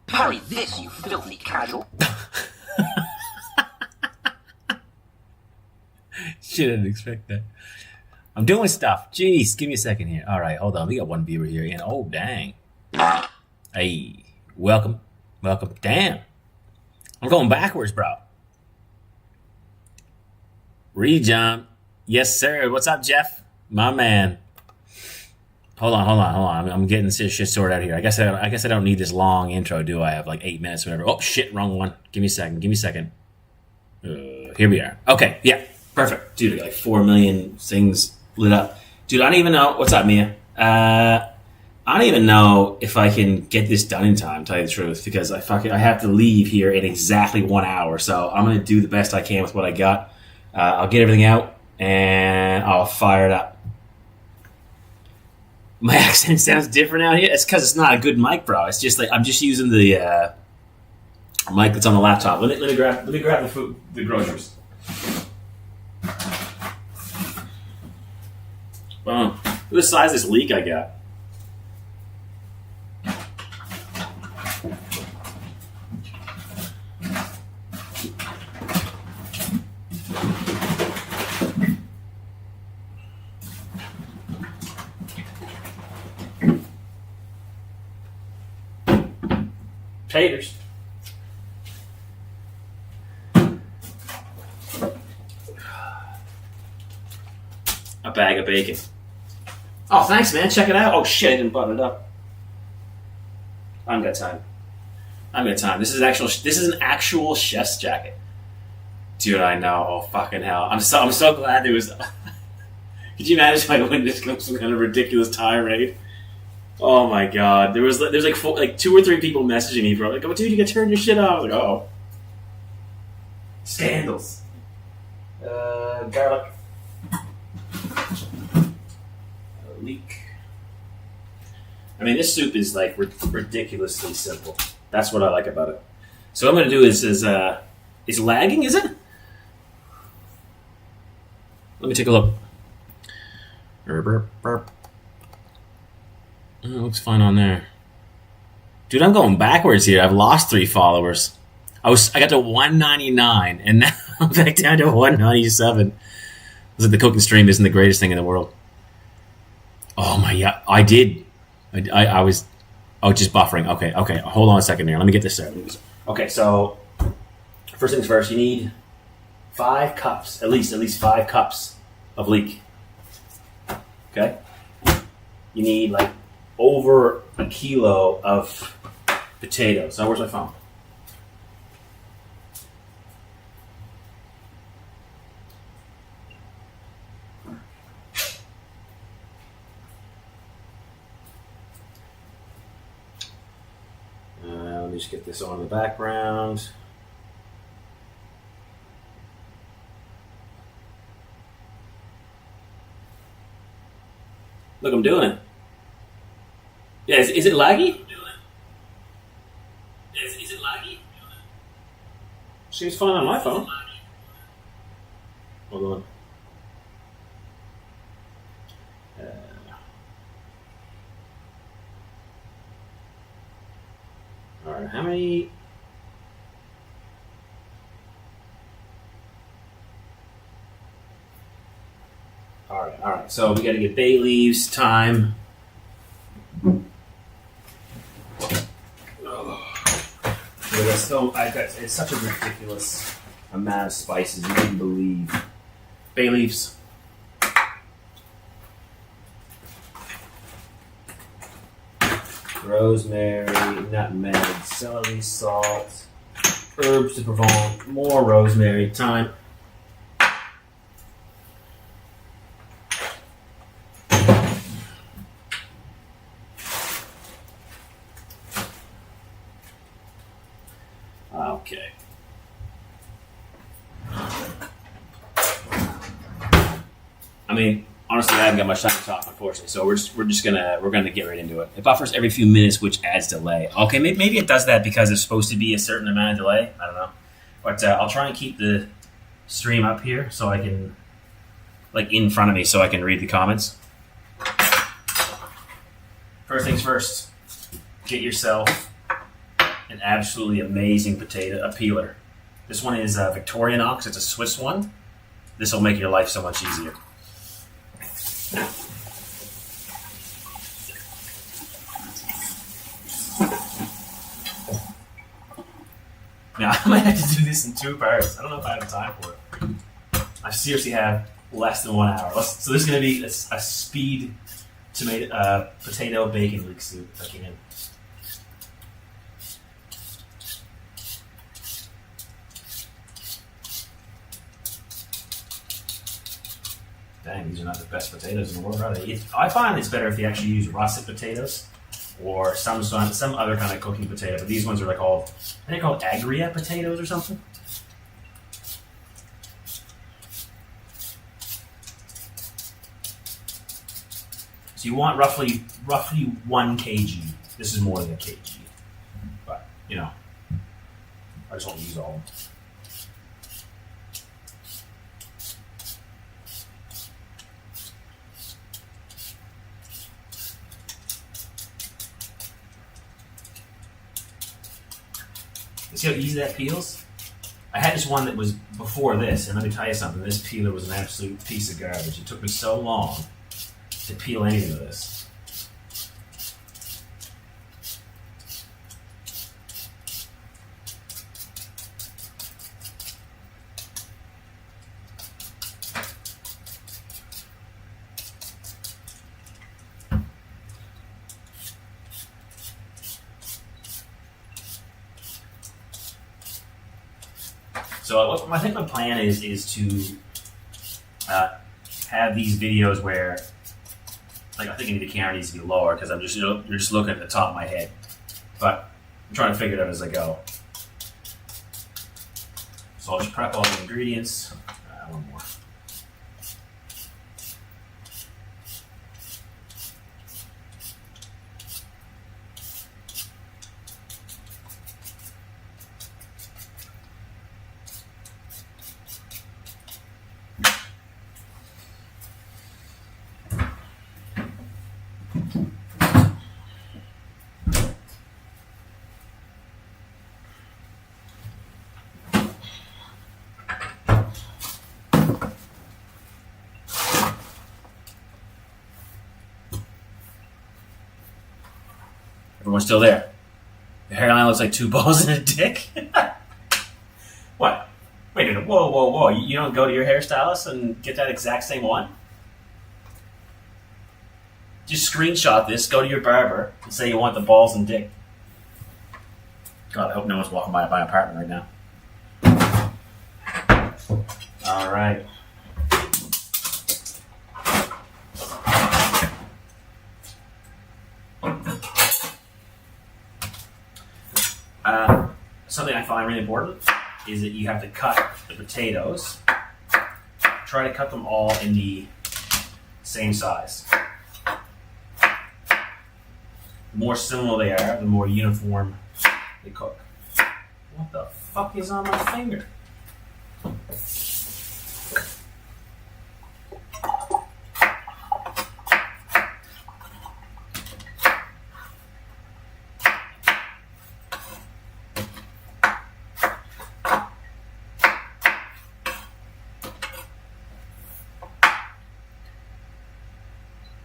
Parry this, you filthy casual. Shouldn't expect that. I'm doing stuff. Jeez, give me a second here. All right, hold on. We got one viewer here. And oh, dang. Hey, welcome. Welcome. Damn. I'm going backwards, bro. Rejump. Yes, sir. What's up, Jeff? My man. Hold on. I'm getting this shit sorted out here. I guess I don't need this long intro, do I? Have like 8 minutes or whatever. Oh, shit, wrong one. Give me a second. Here we are. Okay, yeah. Perfect. Dude, I got like 4 million things lit up. Dude, I don't even know. What's up, Mia? I don't even know if I can get this done in time, to tell you the truth, because I have to leave here in exactly 1 hour. So I'm going to do the best I can with what I got. I'll get everything out, and I'll fire it up. My accent sounds different out here. It's because it's not a good mic, bro. It's just like I'm just using the mic that's on the laptop. Let me grab the food, the groceries. Boom. Look at the size of this leek I got. Taters. A bag of bacon. Oh, thanks, man. Check it out. Oh, shit, I didn't button it up. I haven't got time. This is an actual chef's jacket. Dude, I know. Oh, fucking hell. I'm so glad there was... Could you imagine if I went into some kind of ridiculous tirade? Oh my god, there's like 2 or 3 people messaging me, bro. Like, oh, dude, you gotta turn your shit off. I was like, oh, scandals. Garlic, leek. I mean, this soup is like ridiculously simple. That's what I like about it. So what I'm gonna do is lagging? Is it? Let me take a look. Oh, looks fine on there. Dude, I'm going backwards here. I've lost 3 followers. I got to 199, and now I'm back down to 197. It's like the cooking stream isn't the greatest thing in the world. Oh my, yeah, I did. I was, just buffering. Okay. Hold on a second here. Let me get this started. Okay, so first things first, you need 5 cups, at least 5 cups of leek. Okay? You need like over a kilo of potatoes. Now, where's my phone? Let me just get this on in the background. Look, I'm doing it. Yeah, is it laggy? Is it laggy? Seems fine on my phone. Hold on. Alright, how many... Alright, so we gotta get bay leaves, thyme. It's such a ridiculous amount of spices, you wouldn't believe. Bay leaves. Rosemary, nutmeg, celery, salt, herbs de Provence, more rosemary, thyme. Okay. I mean, honestly, I haven't got much time to talk, unfortunately. So we're gonna get right into it. It buffers every few minutes, which adds delay. Okay, maybe it does that because there's supposed to be a certain amount of delay. I don't know, but I'll try and keep the stream up here so I can, like, in front of me, so I can read the comments. First things first, get yourself an absolutely amazing potato peeler. This one is Victorinox. It's a Swiss one. This will make your life so much easier. Now, I might have to do this in 2 parts. I don't know if I have time for it. I seriously have less than 1 hour. So this is going to be a speed potato bacon leek soup if I can. Dang, these are not the best potatoes in the world, are they? I find it's better if you actually use russet potatoes or some other kind of cooking potato. But these ones are called agria potatoes or something. So you want roughly 1 kg. This is more than a kg, but I just won't use all of them. See how easy that peels? I had this one that was before this, and let me tell you something, this peeler was an absolute piece of garbage. It took me so long to peel anything of this. So I think my plan is to have these videos where, I think the camera needs to be lower because you're just looking at the top of my head. But I'm trying to figure it out as I go. So I'll just prep all the ingredients. One more. Everyone's still there. The hairline looks like 2 balls in a dick. What? Wait a minute. Whoa. You don't go to your hairstylist and get that exact same one? Just screenshot this, go to your barber, and say you want the balls and dick. God, I hope no one's walking by my apartment right now. All right. Something I find really important is that you have to cut the potatoes. Try to cut them all in the same size. The more similar they are, the more uniform they cook. What the fuck is on my finger?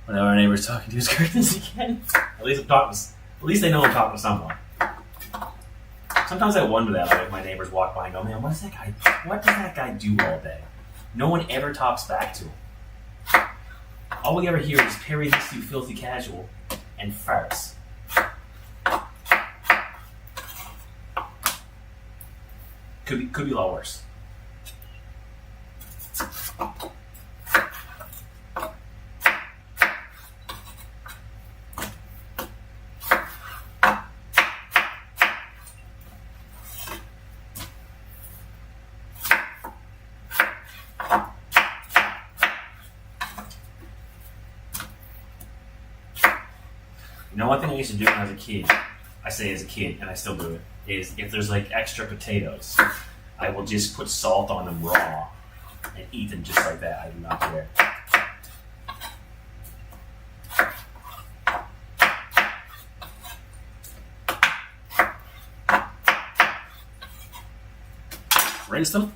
Whenever our neighbor's talking to his curtains again. At least they know I'm talking to someone. Sometimes I wonder that, if my neighbors walk by and go, man, what does that guy do all day? No one ever talks back to him. All we ever hear is Perry this you filthy casual and farts. Could be a lot worse. You know, one thing I used to do when I was a kid, I say as a kid, and I still do it, is if there's extra potatoes, I will just put salt on them raw and eat them just like that. I do not care. rinse them.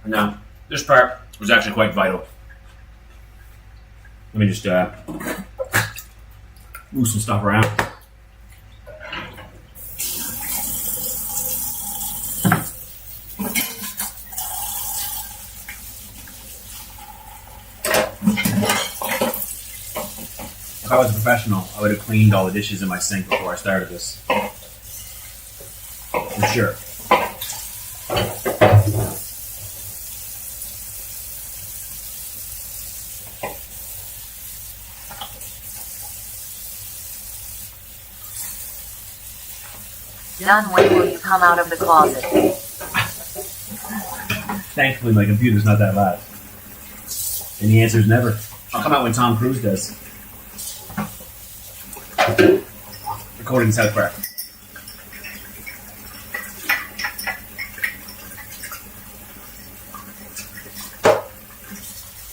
Now, this part was actually quite vital. Let me just move some stuff around. If I was a professional, I would have cleaned all the dishes in my sink before I started this. For sure. Done. When will you come out of the closet? Thankfully, my computer's not that loud. And the answer is never. I'll come out when Tom Cruise does. Recording in South Park.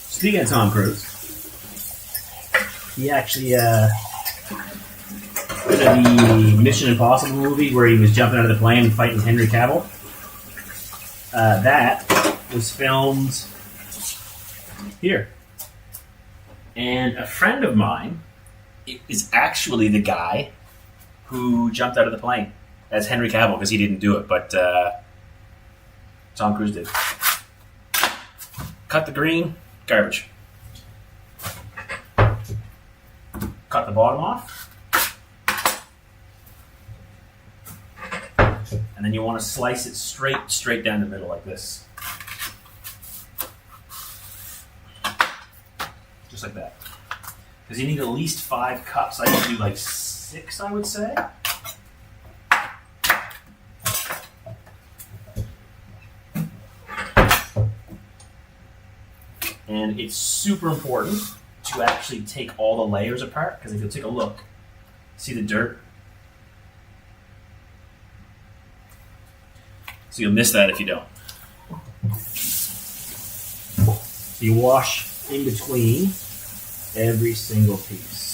Speaking of Tom Cruise, he actually the Mission Impossible movie where he was jumping out of the plane and fighting Henry Cavill. That was filmed here. And a friend of mine is actually the guy who jumped out of the plane as Henry Cavill, because he didn't do it, but Tom Cruise did. Cut the green, garbage. Cut the bottom off. And then you want to slice it straight down the middle like this. Just like that. Because you need at least 5 cups. I can do like 6, I would say. And it's super important to actually take all the layers apart, because if you take a look, see the dirt? So you'll miss that if you don't. So you wash in between every single piece.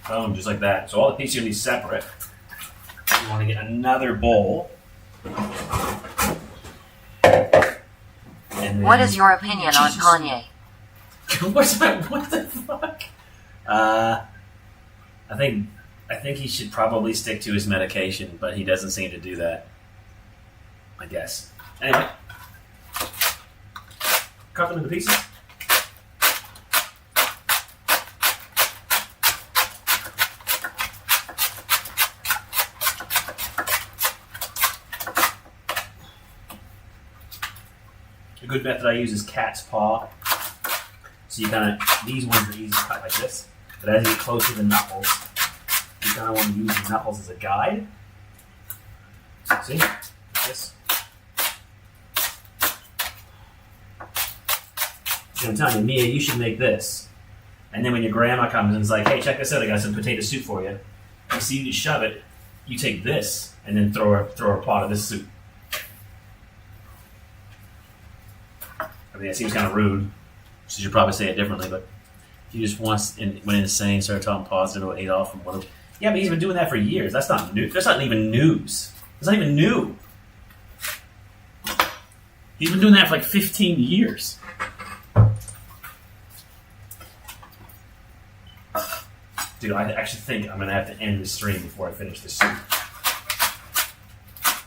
Boom, just like that. So all the pieces are going to be separate. You want to get another bowl. What is your opinion on Kanye? What the fuck? I think he should probably stick to his medication, but he doesn't seem to do that. I guess. Anyway, cut them into pieces. A good method I use is cat's paw. So you kind of, these ones are easy to cut like this, but as you get close to the knuckles, you kind of want to use the knuckles as a guide. See? Like this. So I'm telling you, Mia, you should make this. And then when your grandma comes and is like, hey, check this out, I got some potato soup for you. You see, you shove it, you take this, and then throw a pot of this soup. mean, it seems kind of rude, so you should probably say it differently, but if you just went insane, started talking positive about Adolf and what. Yeah, but he's been doing that for years. That's not new. That's not even news. It's not even new. He's been doing that for like 15 years. Dude, I actually think I'm going to have to end the stream before I finish this soup.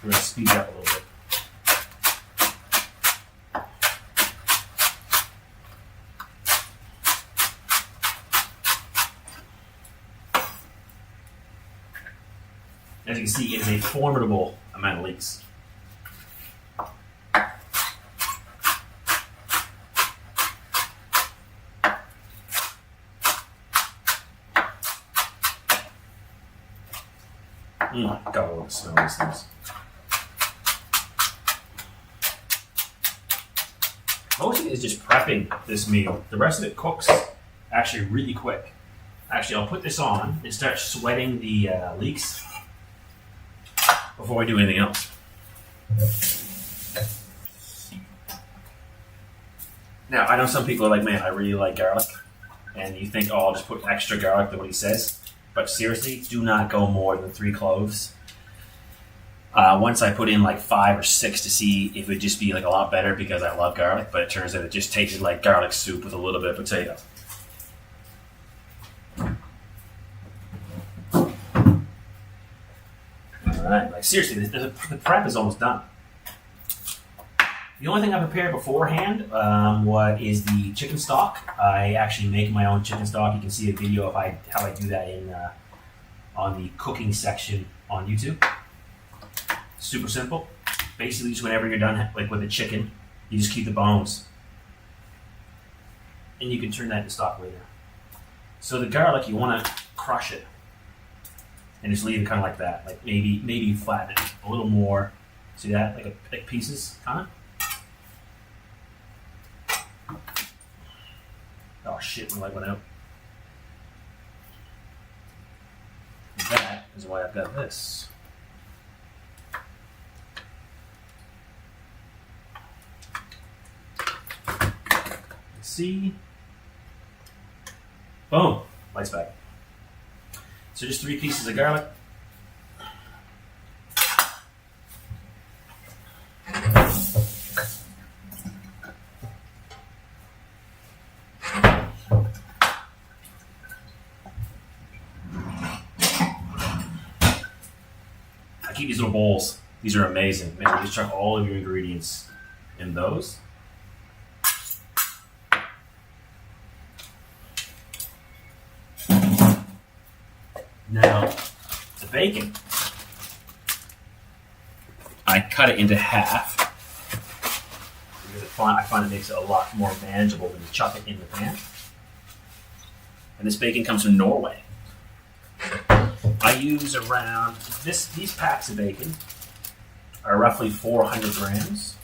We're going to speed up a little bit. As you can see, it is a formidable amount of leeks. God, I want to smell these things. Most of it is just prepping this meal. The rest of it cooks actually really quick. Actually, I'll put this on and start sweating the leeks before I do anything else. Now, I know some people are like, man, I really like garlic. And you think, oh, I'll just put extra garlic than what he says. But seriously, do not go more than 3 cloves. Once I put in like 5 or 6 to see if it would just be like a lot better because I love garlic, but it turns out it just tasted like garlic soup with a little bit of potato. Alright, like seriously, the prep is almost done. The only thing I prepared beforehand is the chicken stock. I actually make my own chicken stock. You can see a video of how I do that on the cooking section on YouTube. Super simple. Basically, just whenever you're done, like with the chicken, you just keep the bones, and you can turn that into stock later. So the garlic, you want to crush it, and just leave it kind of like that. Like maybe flatten it a little more. See that, like pieces, kind of. Oh shit, my light went out. That is why I've got this. Let's see. Boom. Lights back. So just 3 pieces of garlic. Keep these little bowls. These are amazing. Man, you just chuck all of your ingredients in those. Now, the bacon. I cut it into half because I find it makes it a lot more manageable when you chuck it in the pan. And this bacon comes from Norway. I use around these packs of bacon are roughly 400 grams,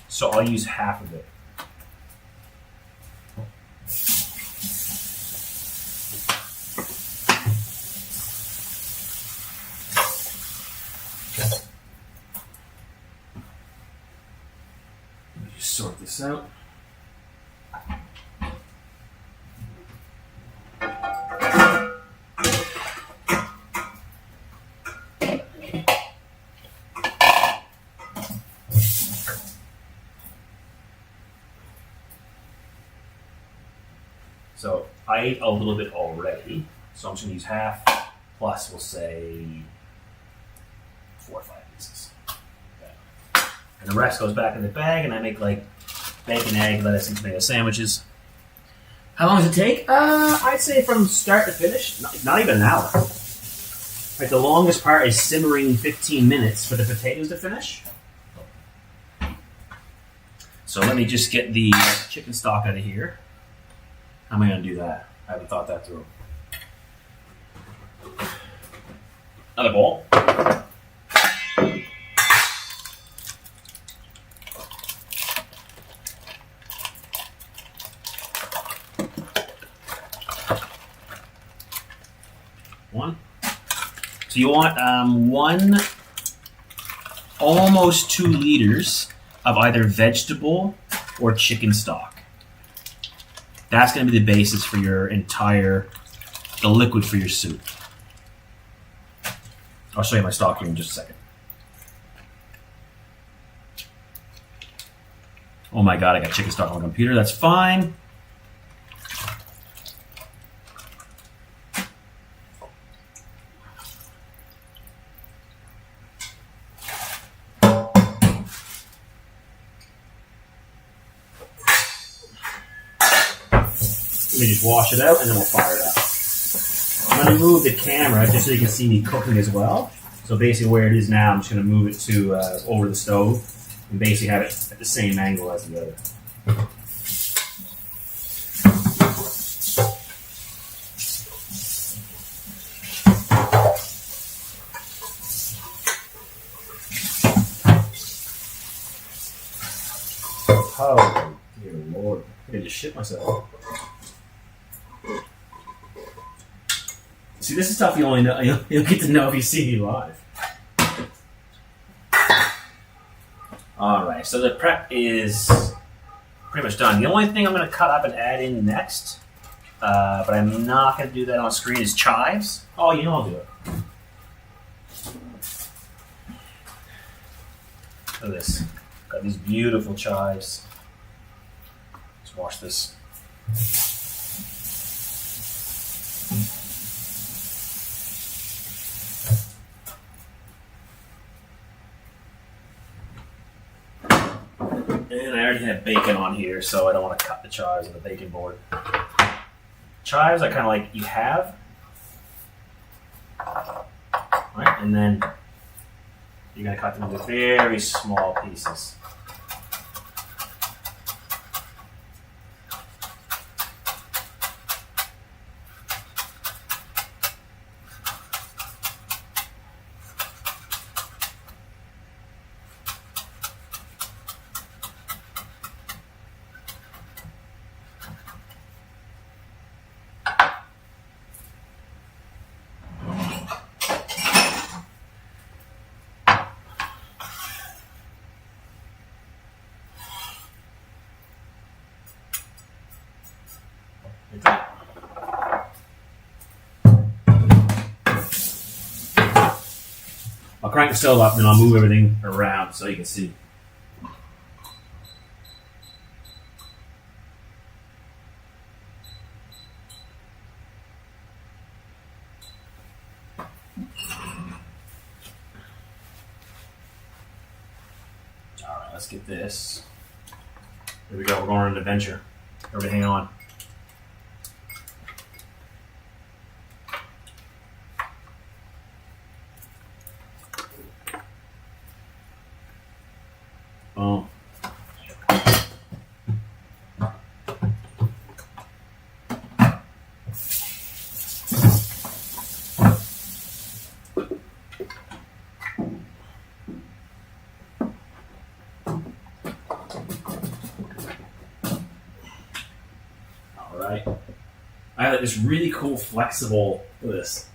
so I'll use half of it. Let me just sort this out. So I ate a little bit already, so I'm just going to use half, plus we'll say 4 or 5 pieces. Okay. And the rest goes back in the bag, and I make like bacon, egg, lettuce, and tomato sandwiches. How long does it take? I'd say from start to finish, not even an hour. Like the longest part is simmering 15 minutes for the potatoes to finish. So let me just get the chicken stock out of here. How am I going to do that? I haven't thought that through. Another bowl. One. So you want almost 2 liters of either vegetable or chicken stock. That's going to be the basis for your the liquid for your soup. I'll show you my stock here in just a second. Oh my god, I got chicken stock on my computer. That's fine. Let me just wash it out and then we'll fire it up. I'm going to move the camera just so you can see me cooking as well. So basically where it is now, I'm just going to move it to over the stove and basically have it at the same angle as the other. Oh, dear Lord. I just shit myself. See, this is stuff you only know. You'll get to know if you see me live. All right, so the prep is pretty much done. The only thing I'm going to cut up and add in next, but I'm not going to do that on screen, is chives. Oh, you know I'll do it. Look at this. Got these beautiful chives. Let's wash this. And I already have bacon on here, so I don't want to cut the chives on the bacon board. Chives, I kind of like you have. Right, and then you're going to cut them into very small pieces. I'll crank the stove up and then I'll move everything around so you can see. Alright, let's get this. Here we go, we're going on an adventure. Everybody hang on. Oh. All right. I have this really cool flexible, look at this.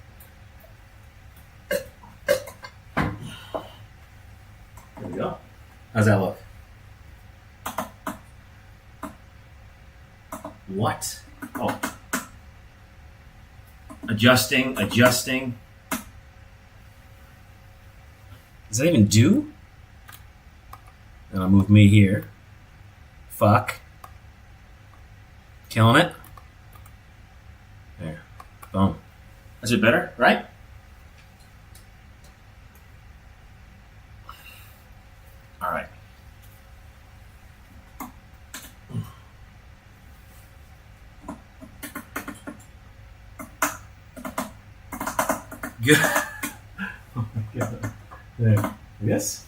There we go. How's that look? What? Oh. Adjusting. Does that even do? And I'll move me here. Fuck. Killing it. There. Boom. Is it better, right? All right. Good. Oh my God. There. Yes.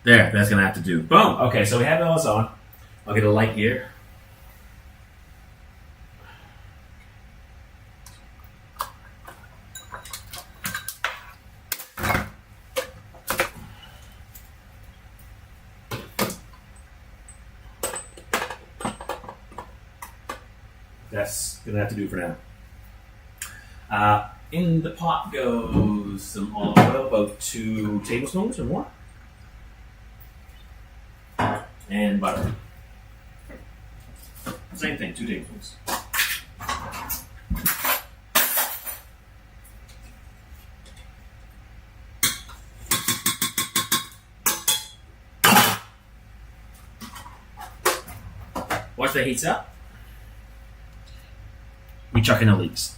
There. That's gonna have to do. Boom. Okay. So we have those on. I'll get a light here. That's gonna have to do for now. In the pot goes some olive oil, about 2 tablespoons or more. And butter. Same thing, 2 tablespoons. Once that heats up, we chuck in the leeks.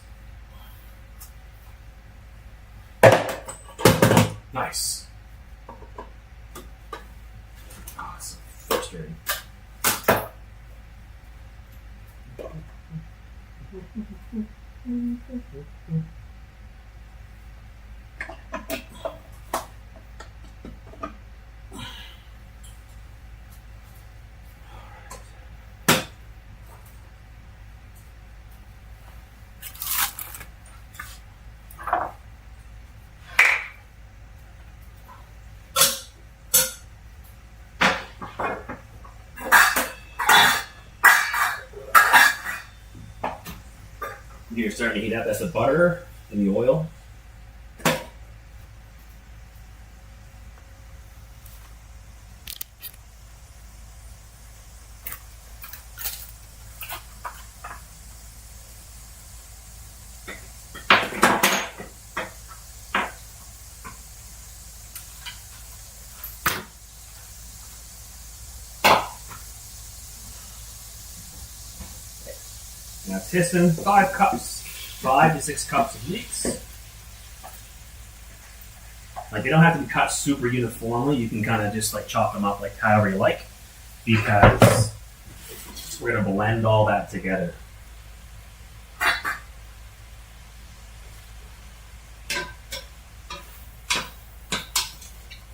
Nice. Oh, it's so frustrating. You're starting to heat up. That's the butter and the oil. Now tisson, 5 to 6 cups of leeks. Like, they don't have to be cut super uniformly. You can kind of just like chop them up like however you like, because we're gonna blend all that together.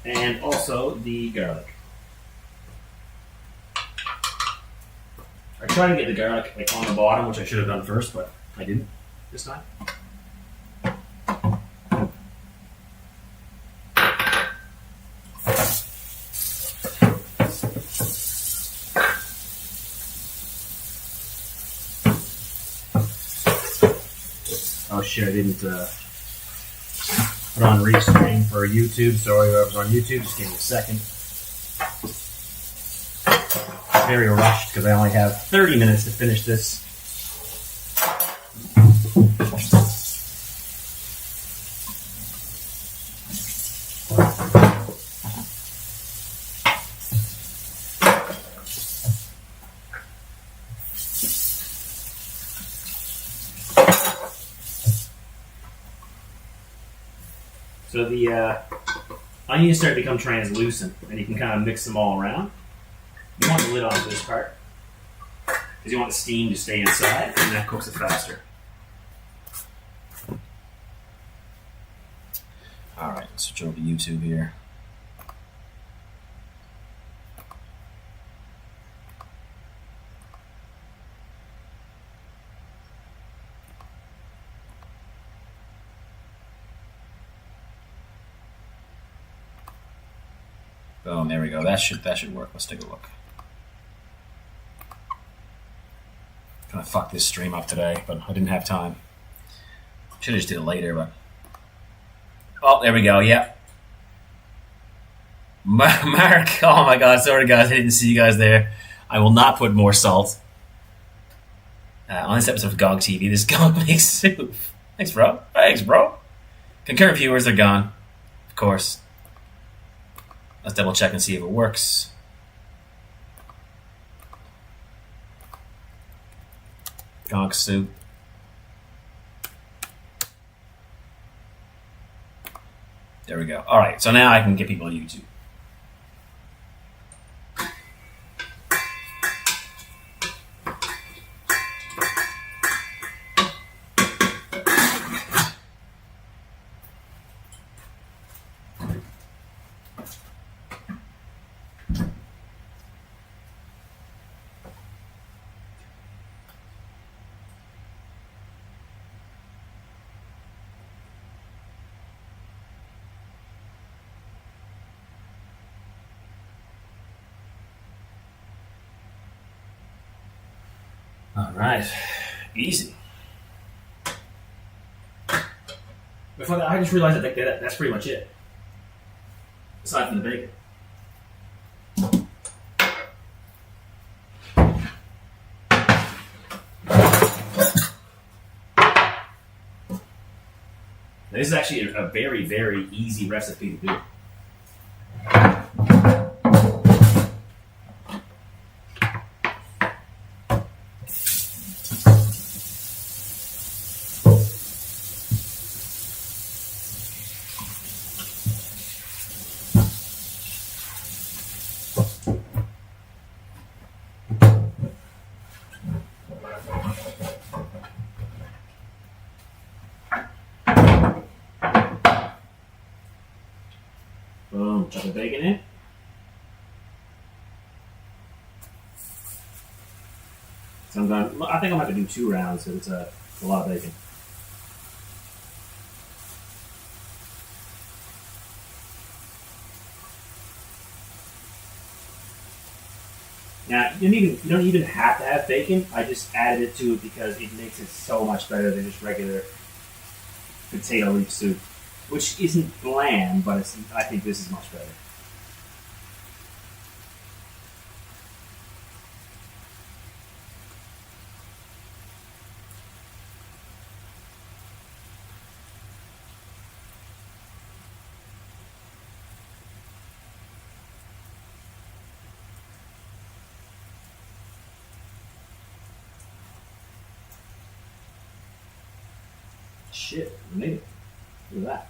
And also the garlic. I tried to get the garlic like on the bottom, which I should have done first, but I didn't this time. Oh shit, I didn't put on restream for YouTube. Sorry, I was on YouTube. Just give me a second. Very rushed because I only have 30 minutes to finish this. So the onions start to become translucent, and you can kind of mix them all around. You want the lid on for this part, because you want the steam to stay inside, and that cooks it faster. Alright, let's switch over to YouTube here. Boom, there we go. That should work. Let's take a look. Gonna fuck this stream up today, but I didn't have time. Should have just did it later, but oh, there we go. Yep. Mark, oh my god, sorry guys, I didn't see you guys there. I will not put more salt on this episode of GOG TV. This GOG makes soup. Thanks, bro. Thanks, bro. Concurrent viewers are gone, of course. Let's double check and see if it works. GOG soup. There we go. All right, so now I can get people on YouTube. All right, easy. Before that, I just realized that that's pretty much it. Aside from the bacon. This is actually a very, very easy recipe to do. Boom, chuck the bacon in. So I think I'm going to do 2 rounds because it's a lot of bacon. Now, you don't even have to have bacon. I just added it to it because it makes it so much better than just regular potato leek soup, which isn't bland, but I think this is much better. Shit, we made it. Look at that.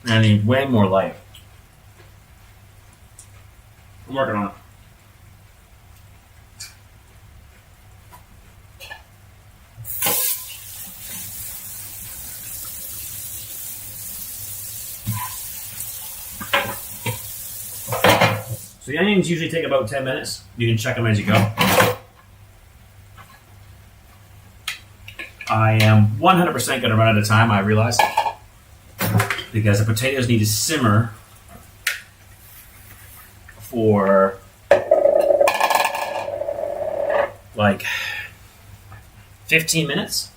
I need way more light. I'm working on it. So the onions usually take about 10 minutes. You can check them as you go. I am 100% going to run out of time, I realize. Because the potatoes need to simmer for like 15 minutes.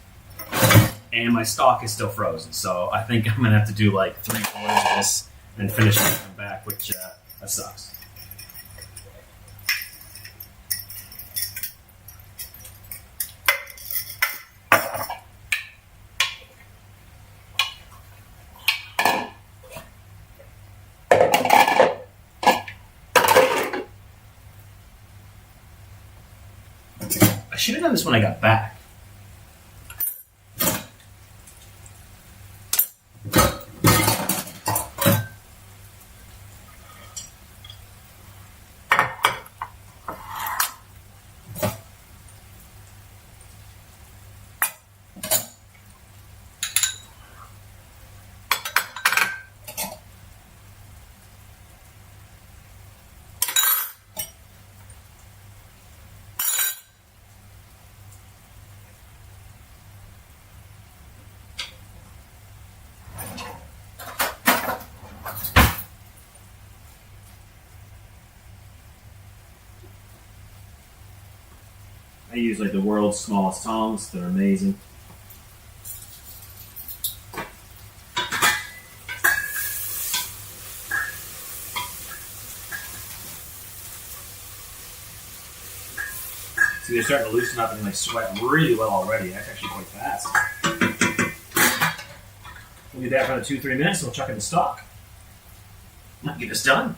And my stock is still frozen. So I think I'm going to have to do like 3/4 of this and finish it and come back, which that sucks. I should have done this when I got back. I use like the world's smallest tongs. They're amazing. See, they're starting to loosen up and like sweat really well already. That's actually quite fast. We'll do that for another 2-3 minutes. We'll chuck in the stock. Get this done.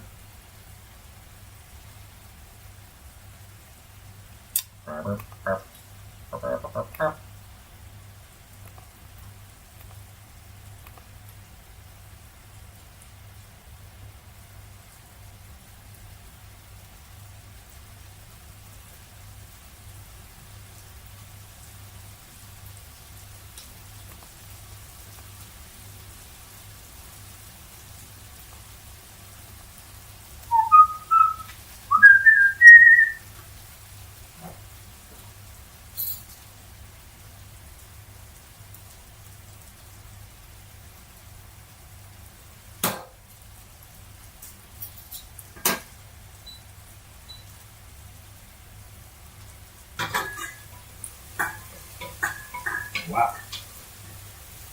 Wow.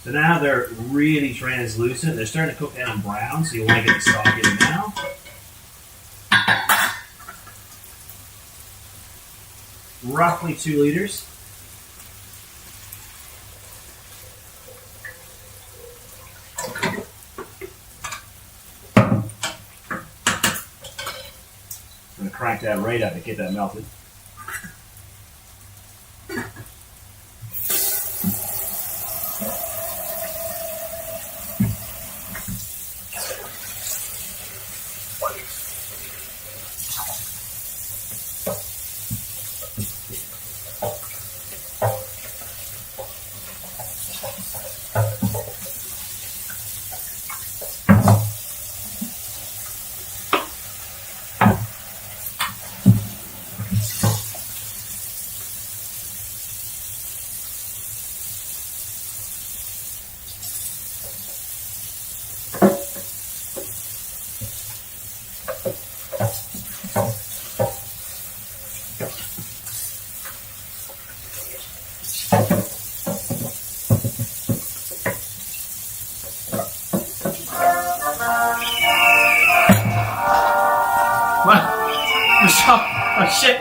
So now they're really translucent. They're starting to cook down brown, so you want to get the stock in now. Roughly 2 liters. I'm going to crank that right up to get that melted. Oh shit!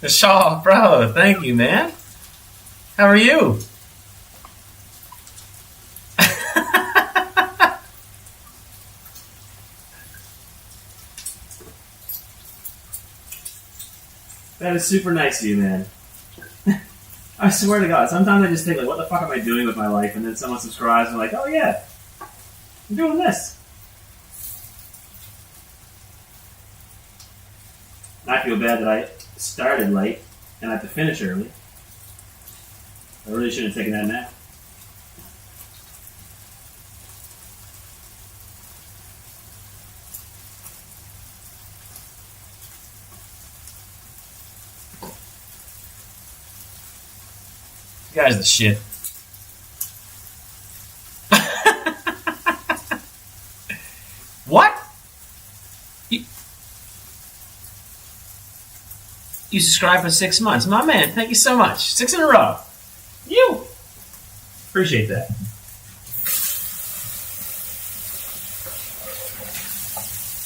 Shaw, bro, thank you, man. How are you? That is super nice of you, man. I swear to God, sometimes I just think, like, what the fuck am I doing with my life? And then someone subscribes and I'm like, oh yeah, I'm doing this. And I feel bad that I started late and I have to finish early. I really should have taken that nap. You guys are the shit. What? You subscribed for 6 months. My man, thank you so much. 6 in a row. You. Appreciate that.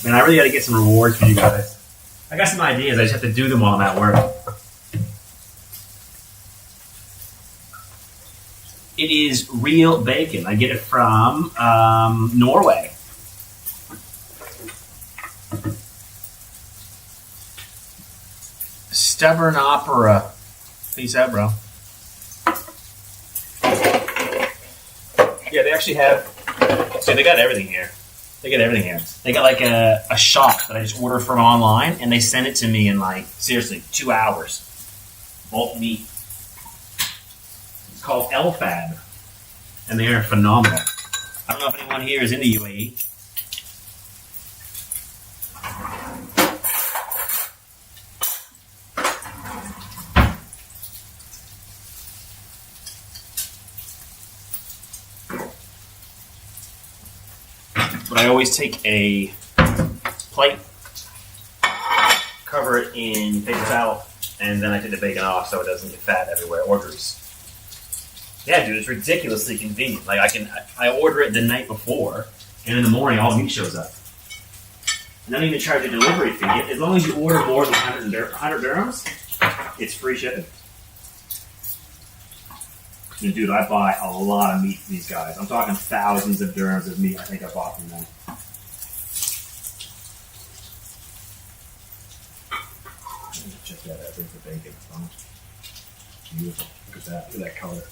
Man, I really got to get some rewards for you guys. I got some ideas. I just have to do them while I'm at work. It is real bacon. I get it from Norway. Stubborn Opera. Peace out, bro. Yeah, they actually have... See, they got everything here. They got everything here. They got like a shop that I just order from online, and they send it to me in like, seriously, 2 hours. Bulk meat. It's called LFAB, and they are phenomenal. I don't know if anyone here is in the UAE. But I always take a plate, cover it in paper towel, and then I take the bacon off so it doesn't get fat everywhere or grease. Yeah, dude, it's ridiculously convenient. Like I order it the night before, and in the morning all the meat shows up. And I don't even charge a delivery fee. As long as you order more than 100 dirhams, it's free shipping. And dude, I buy a lot of meat from these guys. I'm talking thousands of dirhams of meat I think I bought from them. Check that out. There's the bacon. Beautiful. Look at that. Look at that color.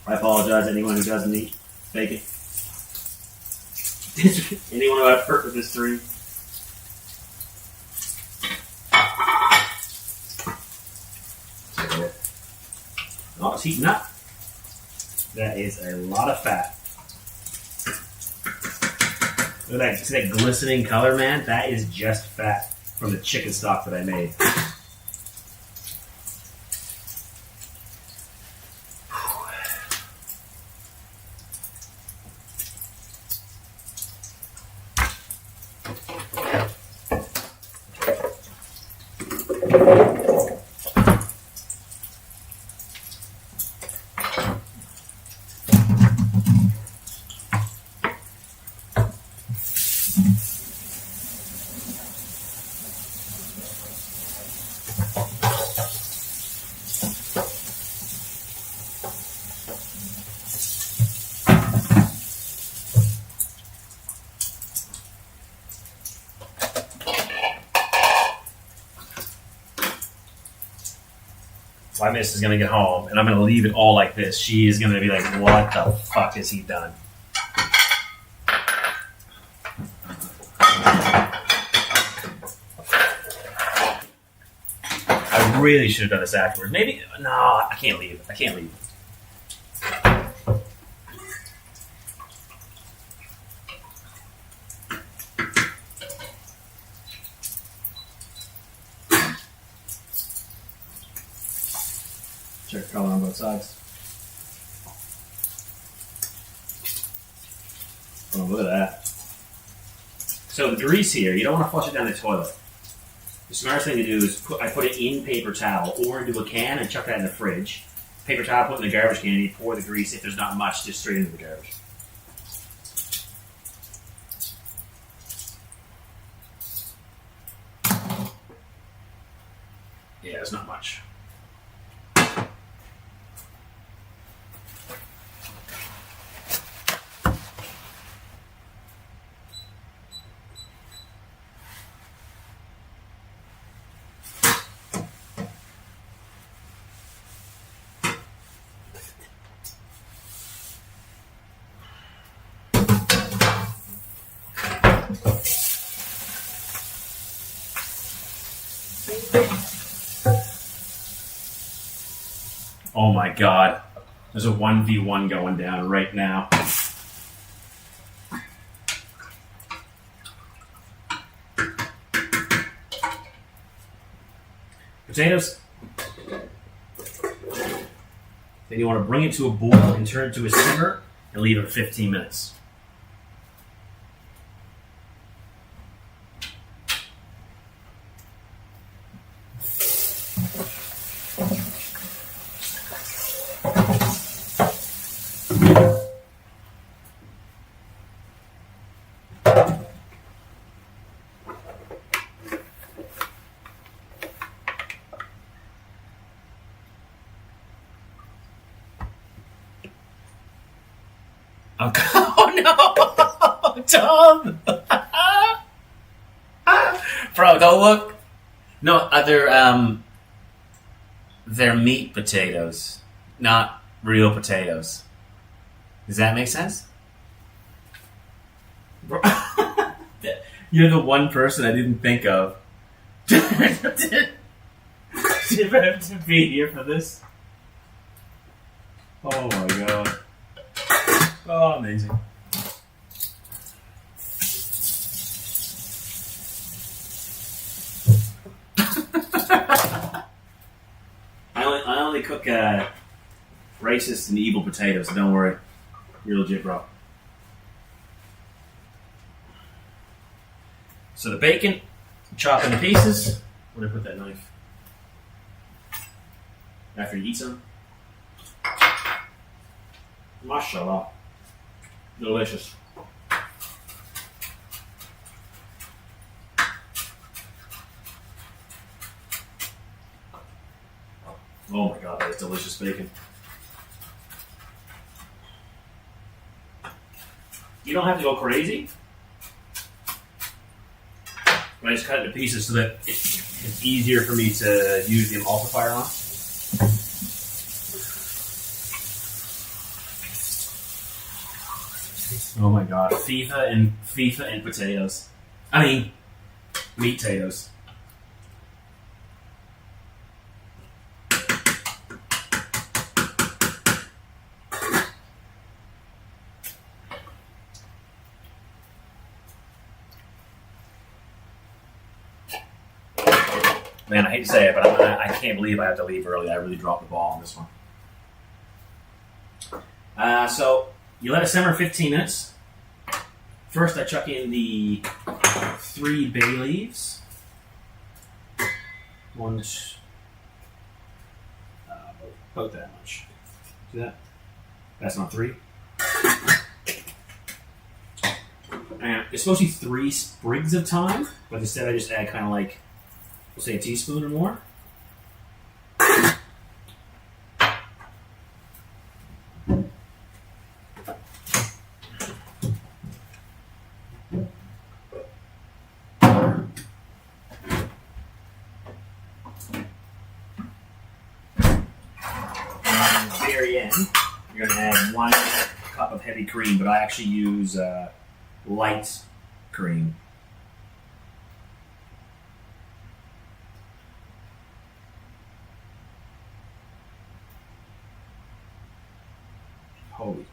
I apologize to anyone who doesn't eat bacon. Anyone who I've hurt with this stream. Oh, it's heating up. That is a lot of fat. Look at that, see that glistening color, man? That is just fat from the chicken stock that I made. my miss is going to get home, and I'm going to leave it all like this. She is going to be like, what the fuck has he done? I really should have done this afterwards. Maybe, no, I can't leave. I can't leave. Check color on both sides. Oh, look at that. So the grease here, you don't want to flush it down the toilet. The smartest thing to do is I put it in paper towel or into a can and chuck that in the fridge. Paper towel, put it in the garbage can, and you pour the grease, if there's not much, just straight into the garbage. Yeah, there's not much. Oh my god. There's a 1v1 going down right now. Potatoes. Then you want to bring it to a boil and turn it to a simmer and leave it for 15 minutes. Oh no, Tom! Bro, don't look. No, they're meat potatoes, not real potatoes. Does that make sense? You're the one person I didn't think of. Did I have to be here for this? Oh my god. Oh, amazing. I only cook racist and evil potatoes, so don't worry. You're legit, bro. So the bacon, chop into pieces. Where did I put that knife? After you eat some. Mashallah. Delicious. Oh my god, that is delicious bacon. You don't have to go crazy. I just cut it into pieces so that it's easier for me to use the emulsifier on. Oh my god, FIFA and potatoes. I mean, meat potatoes. Man, I hate to say it, but I can't believe I have to leave early. I really dropped the ball on this one. So, you let it simmer 15 minutes. First, I chuck in the 3 bay leaves. One, about that much. See that? That's not 3. And it's supposed to be 3 sprigs of thyme, but instead I just add kind of like, we'll say a teaspoon or more. very end, you're going to add 1 cup of heavy cream, but I actually use light cream. Holy.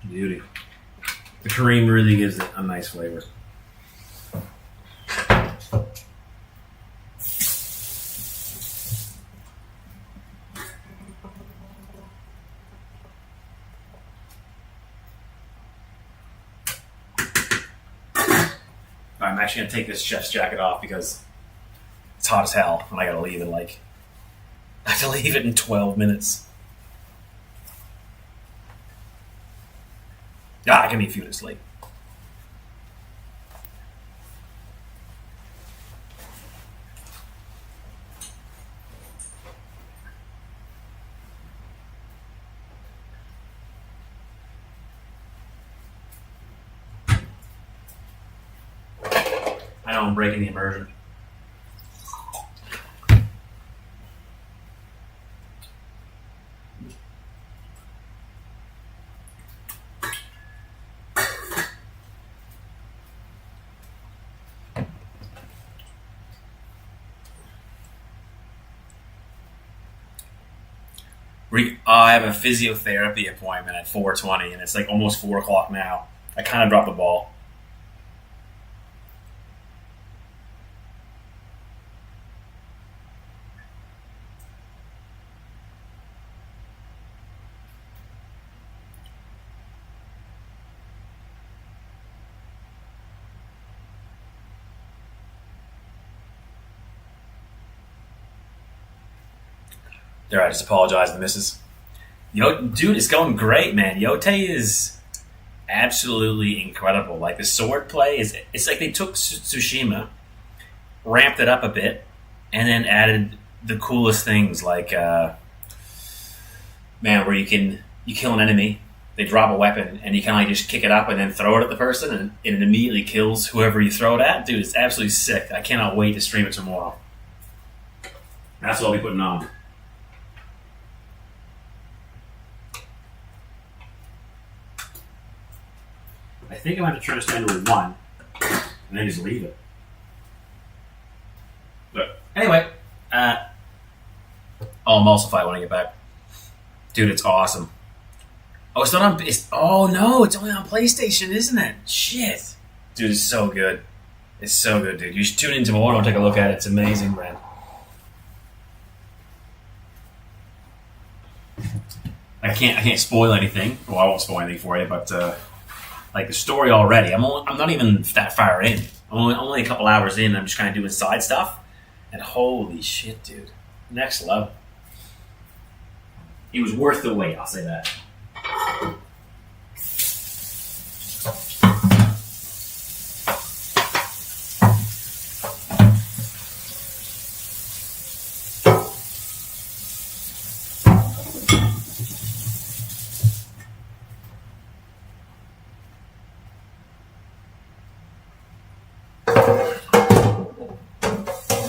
Beauty. The cream really gives it a nice flavor. I'm actually going to take this chef's jacket off because it's hot as hell and I got to leave in I have to leave it in 12 minutes. I can be a few minutes late. I know I'm breaking the immersion. I have a physiotherapy appointment at 4:20, and it's almost 4 o'clock now. I kind of dropped the ball. There, I just apologize to the missus. Dude, it's going great, man. Yote is absolutely incredible. The sword play it's like they took Tsushima, ramped it up a bit, and then added the coolest things where you kill an enemy, they drop a weapon, and you kind of just kick it up and then throw it at the person, and it immediately kills whoever you throw it at. Dude, it's absolutely sick. I cannot wait to stream it tomorrow. That's what I'll be putting on. I think I'm going to turn this down to a 1 and then just leave it. But anyway, I'll emulsify when I get back. Dude, it's awesome. Oh, it's not on. Oh no, it's only on PlayStation, isn't it? Shit, dude, it's so good. It's so good, dude. You should tune in tomorrow and take a look at it. It's amazing, man. I can't spoil anything. Well, I won't spoil anything for you, but the story already. I'm not even that far in. I'm only a couple hours in. I'm just kind of doing side stuff, and holy shit, dude, next level. It was worth the wait. I'll say that.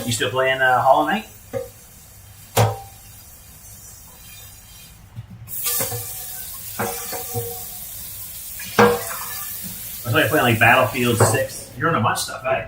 You still playing Hollow Knight? I was playing Battlefield 6. You're into much stuff, eh?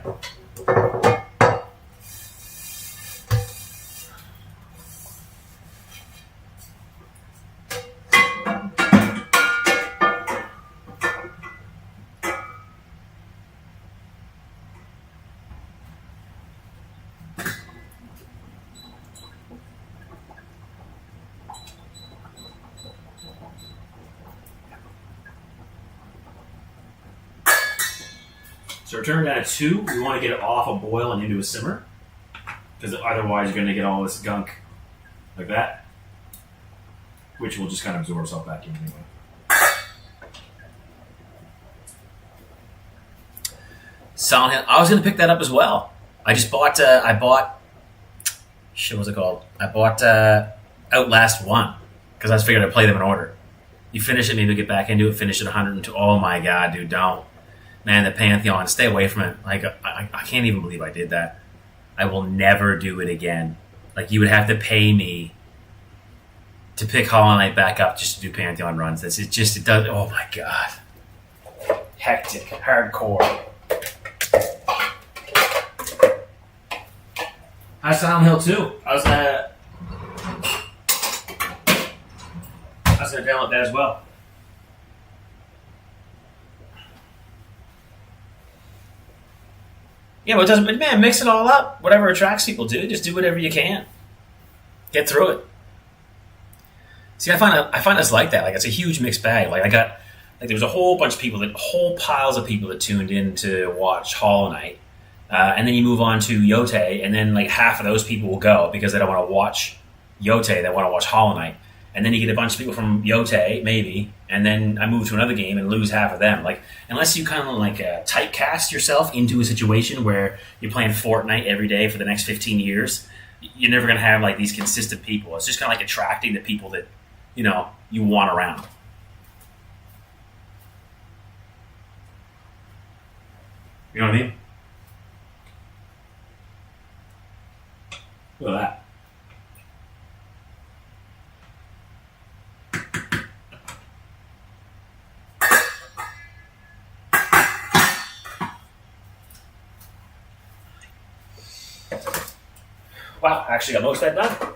So we're turning down to 2. We want to get it off a boil and into a simmer, because otherwise you're going to get all this gunk like that. which will just kind of absorb itself back in anyway. Silent Hill. I was going to pick that up as well. I just bought. Shit, what's it called? I bought Outlast 1 because I was figuring I'd play them in order. You finish it, maybe get back into it. Finish at 102. Oh my god, dude, don't. Man, the Pantheon. Stay away from it. Like I can't even believe I did that. I will never do it again. Like you would have to pay me to pick Hollow Knight back up just to do Pantheon runs. It does. Oh my god. Hectic, hardcore. How's Silent Hill 2? I was gonna download that as well. Yeah, but it doesn't. Man, mix it all up. Whatever attracts people, dude. Just do whatever you can. Get through it. See, I find us like that. Like it's a huge mixed bag. Like there was a whole bunch of people, whole piles of people that tuned in to watch Hollow Knight. And then you move on to Yotei, and then like half of those people will go because they don't want to watch Yotei, they want to watch Hollow Knight. And then you get a bunch of people from Yotei, maybe, and then I move to another game and lose half of them. Like, unless you kind of like typecast yourself into a situation where you're playing Fortnite every day for the next 15 years, you're never going to have like these consistent people. It's just kind of like attracting the people that, you want around. You know what I mean? Look at that. Wow, actually got most of that done.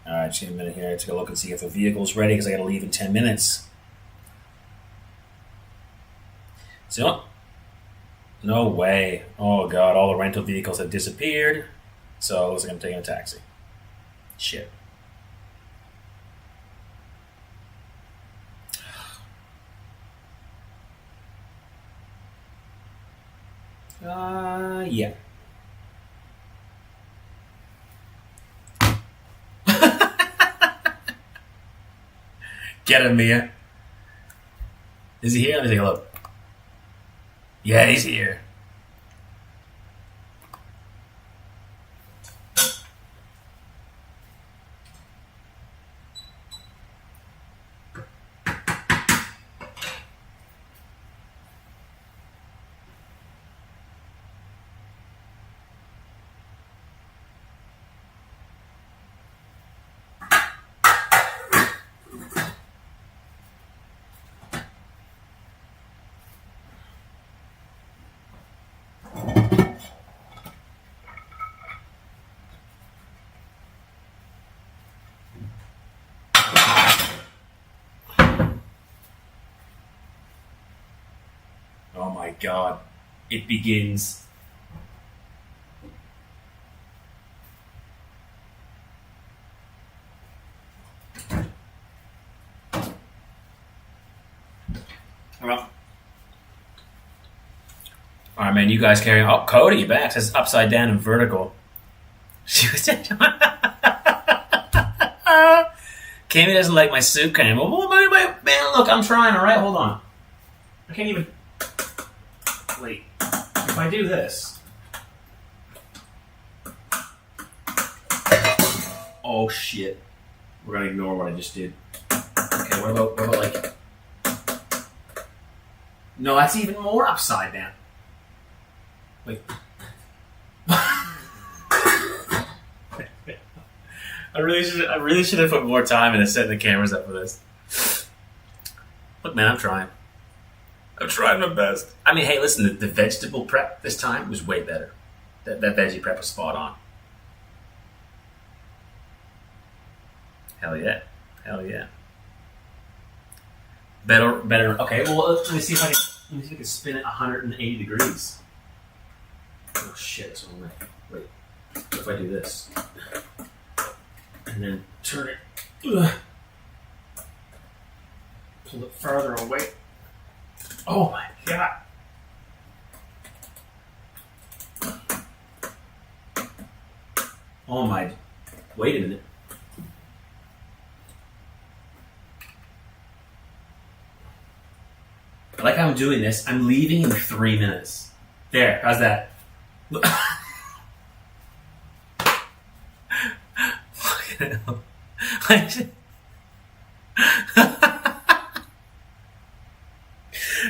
Alright, just give me a minute here. I take a look and see if the vehicle's ready because I got to leave in 10 minutes. So, no way. Oh god, all the rental vehicles have disappeared. So it looks like I'm taking a taxi. Shit. Yeah. Get him, Mia. Is he here? Let me take a look. Yeah, he's here. Oh my god. It begins. Alright, man, you guys carry on. Oh, Cody, you back. It says upside down and vertical. She was Cammy doesn't like my suit cam. Oh, man, look, I'm trying, alright? Hold on. I can't even... Wait. If I do this... Oh, shit. We're gonna ignore what I just did. Okay, what about like... No, that's even more upside down. Wait. I really should have put more time into setting the cameras up for this. Look, man, I'm trying. I'm trying my best. I mean, hey, listen, the vegetable prep this time was way better. That veggie prep was spot on. Hell yeah. Hell yeah. Better. Okay, well, let me see if I can spin it 180 degrees. Oh shit, that's one way. Wait. What if I do this? And then turn it Ugh. Pull it further away. Oh my god. Oh my. Wait a minute. I like how I'm doing this. I'm leaving in 3 minutes. There, how's that? Fucking hell.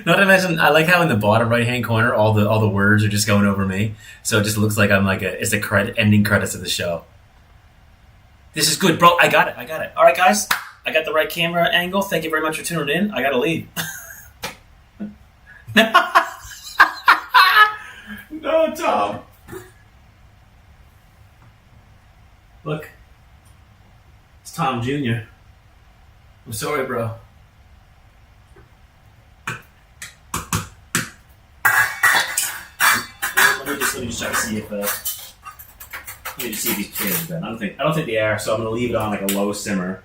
Not to mention, I like how in the bottom right hand corner all the words are just going over me, so it just looks like I'm like it's the ending credits of the show. This is good, bro. I got it. All right, guys, I got the right camera angle. Thank you very much for tuning in. I gotta leave. No, Tom. Look, it's Tom Jr. I'm sorry, bro. Let me just try to see if these potatoes are done. I don't think they are, so I'm gonna leave it on like a low simmer,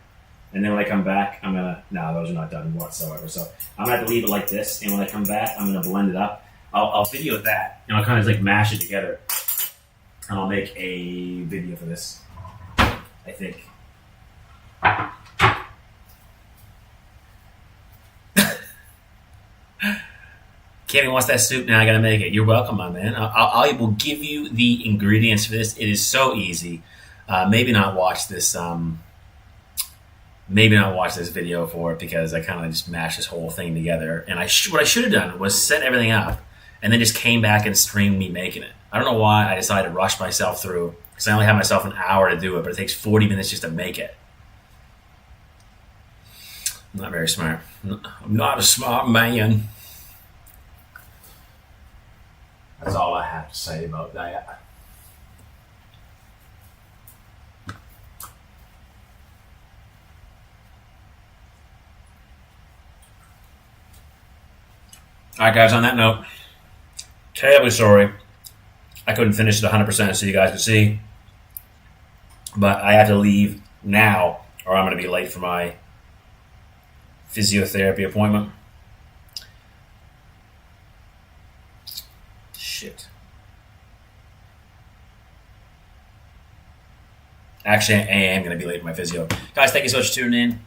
and then when I come back, those are not done whatsoever. So I'm gonna have to leave it like this, and when I come back, I'm gonna blend it up. I'll video that, and I'll kind of like mash it together, and I'll make a video for this. I think. Kenny wants that soup now. I gotta make it. You're welcome, my man. I will give you the ingredients for this. It is so easy. Maybe not watch this. Maybe not watch this video for it because I kind of just mashed this whole thing together. And what I should have done was set everything up and then just came back and streamed me making it. I don't know why I decided to rush myself through because I only have myself an hour to do it, but it takes 40 minutes just to make it. I'm not very smart. I'm not a smart man. That's all I have to say about that. Alright guys, on that note, terribly sorry I couldn't finish it 100% so you guys could see, but I have to leave now or I'm going to be late for my physiotherapy appointment. Shit. Actually, I am going to be late for my physio. Guys, thank you so much for tuning in.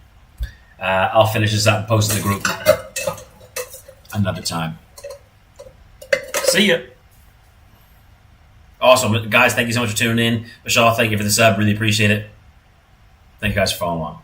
I'll finish this up and post it in the group another time. See ya. Awesome. Guys, thank you so much for tuning in. Michelle, thank you for the sub. Really appreciate it. Thank you guys for following along.